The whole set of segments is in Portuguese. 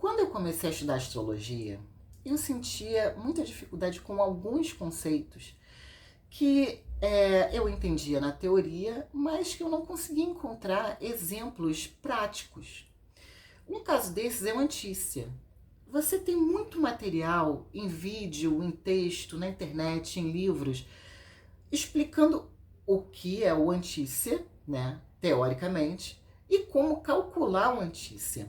Quando eu comecei a estudar astrologia, eu sentia muita dificuldade com alguns conceitos que eu entendia na teoria, mas que eu não conseguia encontrar exemplos práticos. Um caso desses é o Antícia. Você tem muito material em vídeo, em texto, na internet, em livros, explicando o que é o Antícia, né, teoricamente, e como calcular o Antícia.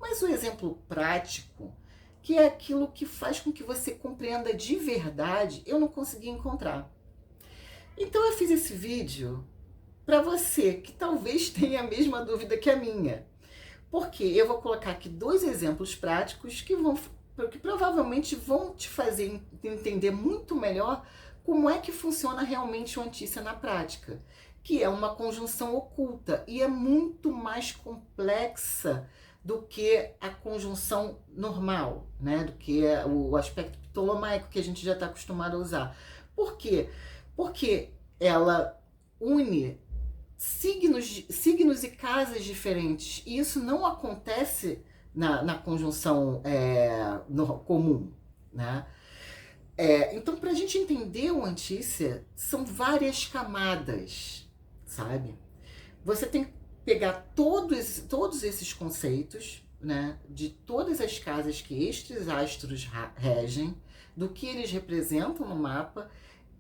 Mas o exemplo prático, que é aquilo que faz com que você compreenda de verdade, eu não consegui encontrar. Então eu fiz esse vídeo para você que talvez tenha a mesma dúvida que a minha. Porque eu vou colocar aqui dois exemplos práticos que provavelmente vão te fazer entender muito melhor como é que funciona realmente o Antícia na prática, que é uma conjunção oculta e é muito mais complexa do que a conjunção normal, né? Do que o aspecto ptolomaico que a gente já está acostumado a usar. Por quê? Porque ela une signos e casas diferentes. E isso não acontece na conjunção comum, né? Então, para a gente entender o Antícia, são várias camadas, sabe? Você tem que pegar todos esses conceitos, né, de todas as casas que estes astros regem, do que eles representam no mapa,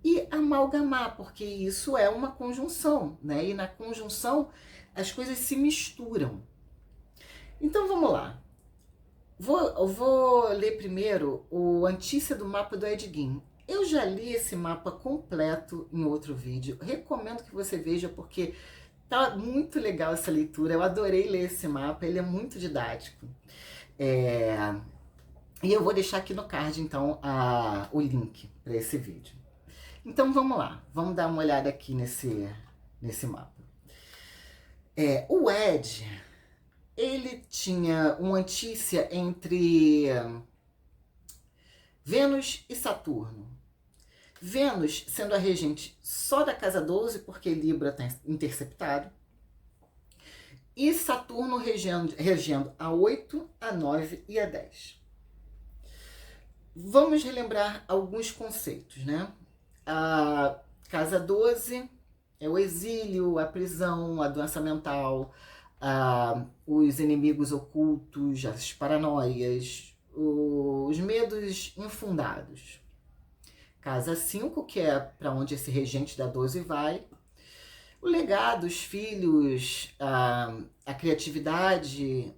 e amalgamar, porque isso é uma conjunção, né? E na conjunção as coisas se misturam. Então vamos lá. Vou ler primeiro o Antícia do mapa do Ed Gein. Eu já li esse mapa completo em outro vídeo. Recomendo que você veja porque tá muito legal essa leitura. Eu adorei ler esse mapa, ele é muito didático. E eu vou deixar aqui no card então o link para esse vídeo. Então vamos lá, vamos dar uma olhada aqui nesse mapa. O Ed, ele tinha um Antícia entre Vênus e Saturno. Vênus sendo a regente só da casa 12, porque Libra está interceptado. E Saturno regendo a 8, a 9 e a 10. Vamos relembrar alguns conceitos, né? A casa 12 é o exílio, a prisão, a doença mental, os inimigos ocultos, as paranoias, os medos infundados. Casa 5, que é para onde esse regente da 12 vai. O legado, os filhos, a criatividade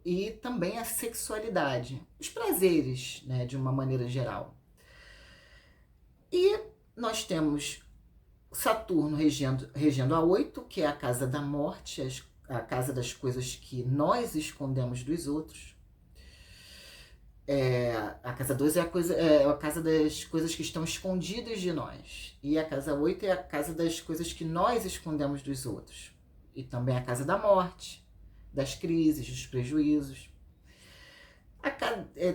e também a sexualidade, os prazeres, né, de uma maneira geral. E nós temos Saturno regendo a 8, que é a casa da morte, a casa das coisas que nós escondemos dos outros. A casa 12 é a casa das coisas que estão escondidas de nós. E a casa 8 é a casa das coisas que nós escondemos dos outros. E também a casa da morte, das crises, dos prejuízos.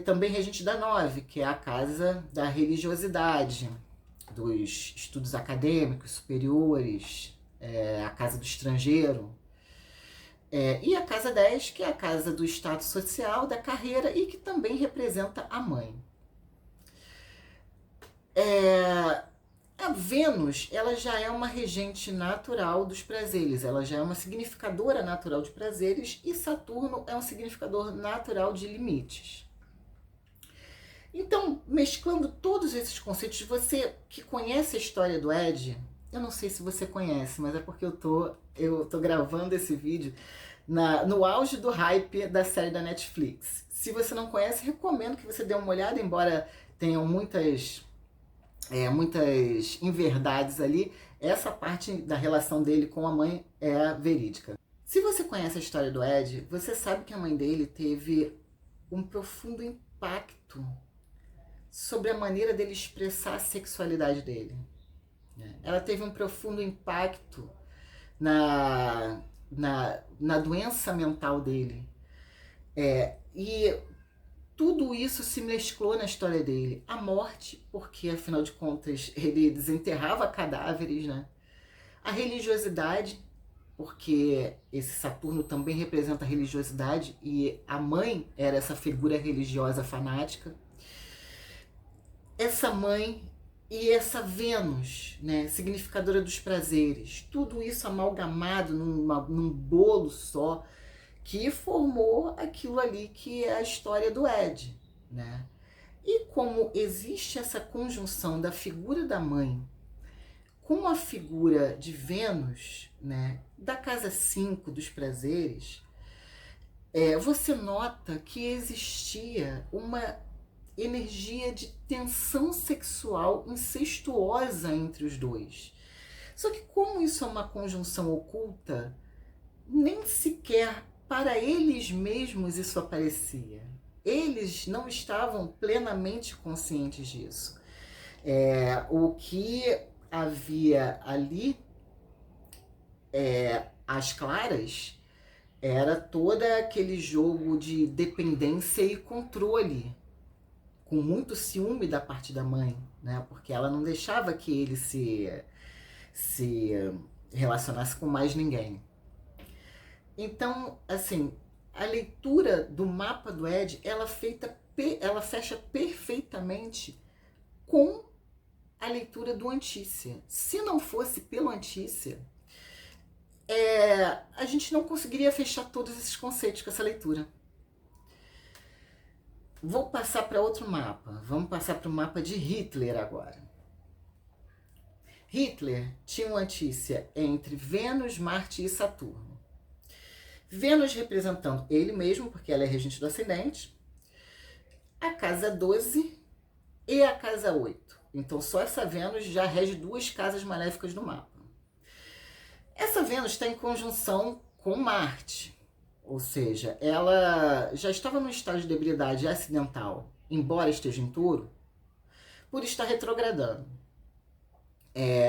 Também regente da 9, que é a casa da religiosidade, dos estudos acadêmicos superiores, a casa do estrangeiro. E a casa 10, que é a casa do status social, da carreira e que também representa a mãe. A Vênus, ela já é uma regente natural dos prazeres, ela já é uma significadora natural de prazeres e Saturno é um significador natural de limites. Então, mesclando todos esses conceitos, você que conhece a história do Ed, eu não sei se você conhece, mas é porque eu tô gravando esse vídeo no auge do hype da série da Netflix. Se você não conhece, recomendo que você dê uma olhada, embora tenham muitas inverdades ali, essa parte da relação dele com a mãe é verídica. Se você conhece a história do Ed, você sabe que a mãe dele teve um profundo impacto sobre a maneira dele expressar a sexualidade dele. Ela teve um profundo impacto na doença mental dele. E tudo isso se mesclou na história dele. A morte, porque afinal de contas ele desenterrava cadáveres, né? A religiosidade, porque esse Saturno também representa a religiosidade e a mãe era essa figura religiosa fanática. Essa mãe e essa Vênus, né, significadora dos prazeres, tudo isso amalgamado num bolo só, que formou aquilo ali que é a história do Ed, né? E como existe essa conjunção da figura da mãe com a figura de Vênus, né, da casa 5 dos prazeres, você nota que existia uma energia de tensão sexual incestuosa entre os dois. Só que como isso é uma conjunção oculta, nem sequer para eles mesmos isso aparecia. Eles não estavam plenamente conscientes disso. O que havia ali, às claras, era todo aquele jogo de dependência e controle, com muito ciúme da parte da mãe, né? Porque ela não deixava que ele se relacionasse com mais ninguém. Então, assim, a leitura do mapa do Ed, ela fecha perfeitamente com a leitura do Antícia. Se não fosse pelo Antícia, a gente não conseguiria fechar todos esses conceitos com essa leitura. Vou passar para outro mapa. Vamos passar para o mapa de Hitler agora. Hitler tinha uma Antícia entre Vênus, Marte e Saturno. Vênus representando ele mesmo, porque ela é regente do ascendente, a casa 12 e a casa 8. Então só essa Vênus já rege 2 casas maléficas do mapa. Essa Vênus está em conjunção com Marte, ou seja, ela já estava num estágio de debilidade acidental, embora esteja em Touro, por estar retrogradando.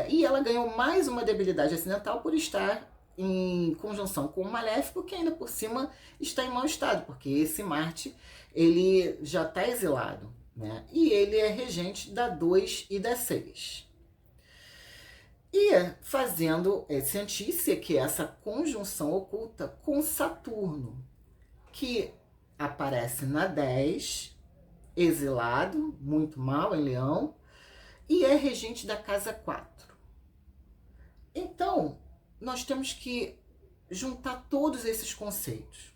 E ela ganhou mais uma debilidade acidental por estar em conjunção com o Maléfico, que ainda por cima está em mau estado, porque esse Marte ele já está exilado, né? E ele é regente da 2 e da 6. E fazendo esse Antícia, que é essa conjunção oculta com Saturno, que aparece na 10, exilado, muito mal em Leão, e é regente da casa 4. Então, nós temos que juntar todos esses conceitos.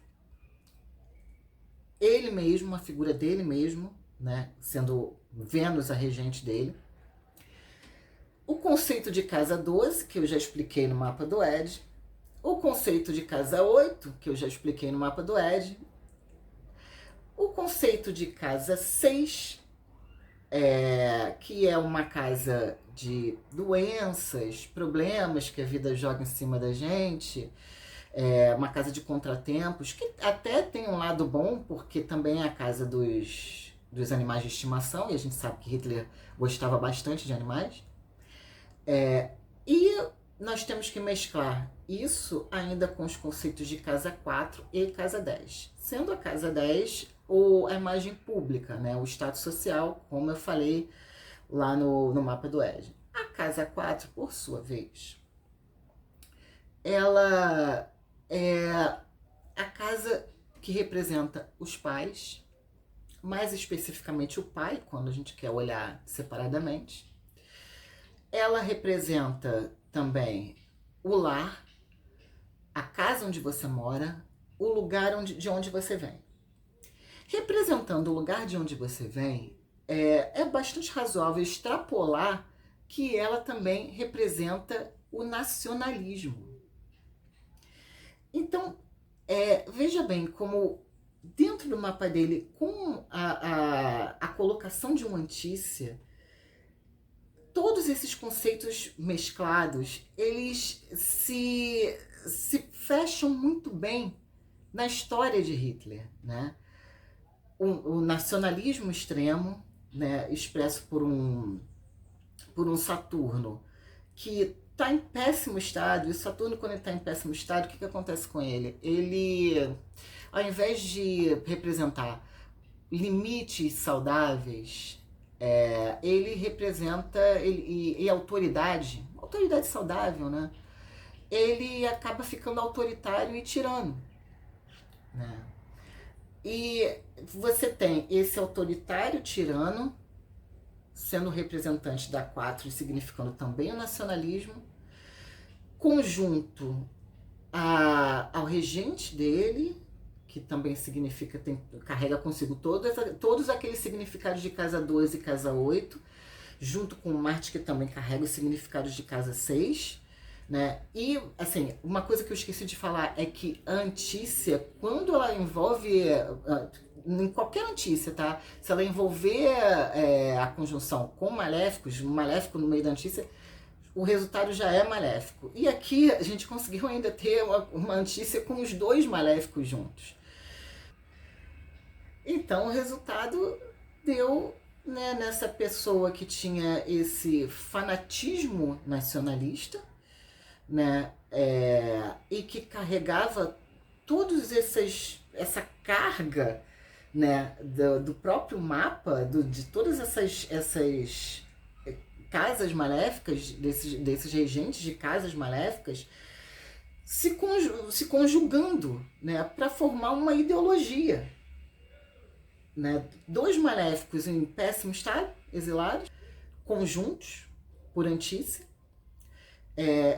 Ele mesmo, a figura dele mesmo, né, sendo Vênus a regente dele. O conceito de casa 12, que eu já expliquei no mapa do Ed. O conceito de casa 8, que eu já expliquei no mapa do Ed. O conceito de casa 6, que é uma casa de doenças, problemas que a vida joga em cima da gente, uma casa de contratempos, que até tem um lado bom, porque também é a casa dos animais de estimação, e a gente sabe que Hitler gostava bastante de animais. E nós temos que mesclar isso ainda com os conceitos de casa 4 e casa 10. Sendo a casa 10 a imagem pública, né, o status social, como eu falei lá no mapa do Ed. A casa 4, por sua vez, ela é a casa que representa os pais, mais especificamente o pai, quando a gente quer olhar separadamente. Ela representa também o lar, a casa onde você mora, o lugar de onde você vem. Representando o lugar de onde você vem, é bastante razoável extrapolar que ela também representa o nacionalismo. Então, veja bem como dentro do mapa dele, com a colocação de uma Antícia, todos esses conceitos mesclados, eles se fecham muito bem na história de Hitler, né? O nacionalismo extremo, né, expresso por um Saturno que está em péssimo estado. E o Saturno, quando ele está em péssimo estado, o que acontece com ele? Ele, ao invés de representar limites saudáveis, ele representa e autoridade saudável, né? ele acaba ficando autoritário e tirano, né? E você tem esse autoritário tirano sendo representante da 4 e significando também o nacionalismo, conjunto ao regente dele, que também significa, carrega consigo todos aqueles significados de casa 12 e casa 8, junto com Marte, que também carrega os significados de casa 6, né? E, assim, uma coisa que eu esqueci de falar é que a Antícia, quando ela envolve, em qualquer Antícia, tá? Se ela envolver a conjunção com maléficos, um maléfico no meio da Antícia, o resultado já é maléfico. E aqui a gente conseguiu ainda ter uma Antícia com os 2 maléficos juntos. Então o resultado deu, né, nessa pessoa que tinha esse fanatismo nacionalista, né, e que carregava todos essa carga, né, do próprio mapa, de todas essas casas maléficas, desses regentes de casas maléficas, se conjugando, né, para formar uma ideologia, né? 2 maléficos em péssimo estado, exilados, conjuntos por Antícia,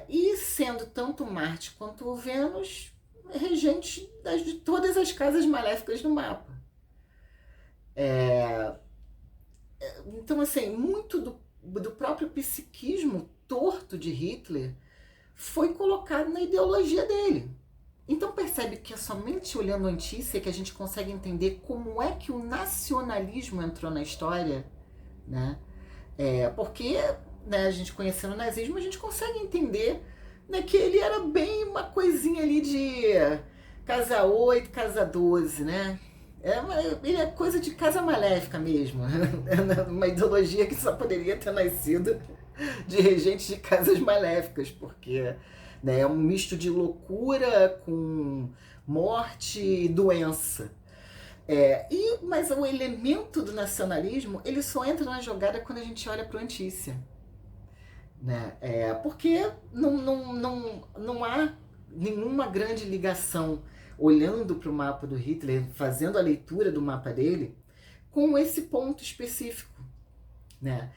e sendo tanto Marte quanto o Vênus regentes de todas as casas maléficas do mapa. Então, assim, muito do próprio psiquismo torto de Hitler foi colocado na ideologia dele. Então percebe que é somente olhando a Antícia que a gente consegue entender como é que o nacionalismo entrou na história, né? Porque, né, a gente conhecendo o nazismo, a gente consegue entender, né, que ele era bem uma coisinha ali de casa 8, casa 12, né? Ele é coisa de casa maléfica mesmo. Uma ideologia que só poderia ter nascido de regentes de casas maléficas, porque, né, é um misto de loucura com morte e doença. Mas o elemento do nacionalismo, ele só entra na jogada quando a gente olha para o Antícia, né? Porque não há nenhuma grande ligação, olhando para o mapa do Hitler, fazendo a leitura do mapa dele, com esse ponto específico, né?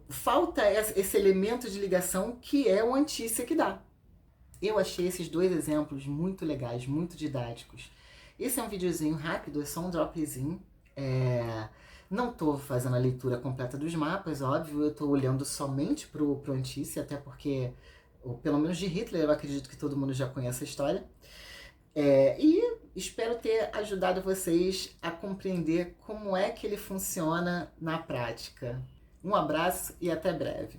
Falta esse elemento de ligação que é o Antícia que dá. Eu achei esses 2 exemplos muito legais, muito didáticos. Esse é um videozinho rápido, é só um dropzinho. Não estou fazendo a leitura completa dos mapas, óbvio, eu estou olhando somente pro Antícia, até porque, pelo menos de Hitler, eu acredito que todo mundo já conhece a história. E espero ter ajudado vocês a compreender como é que ele funciona na prática. Um abraço e até breve.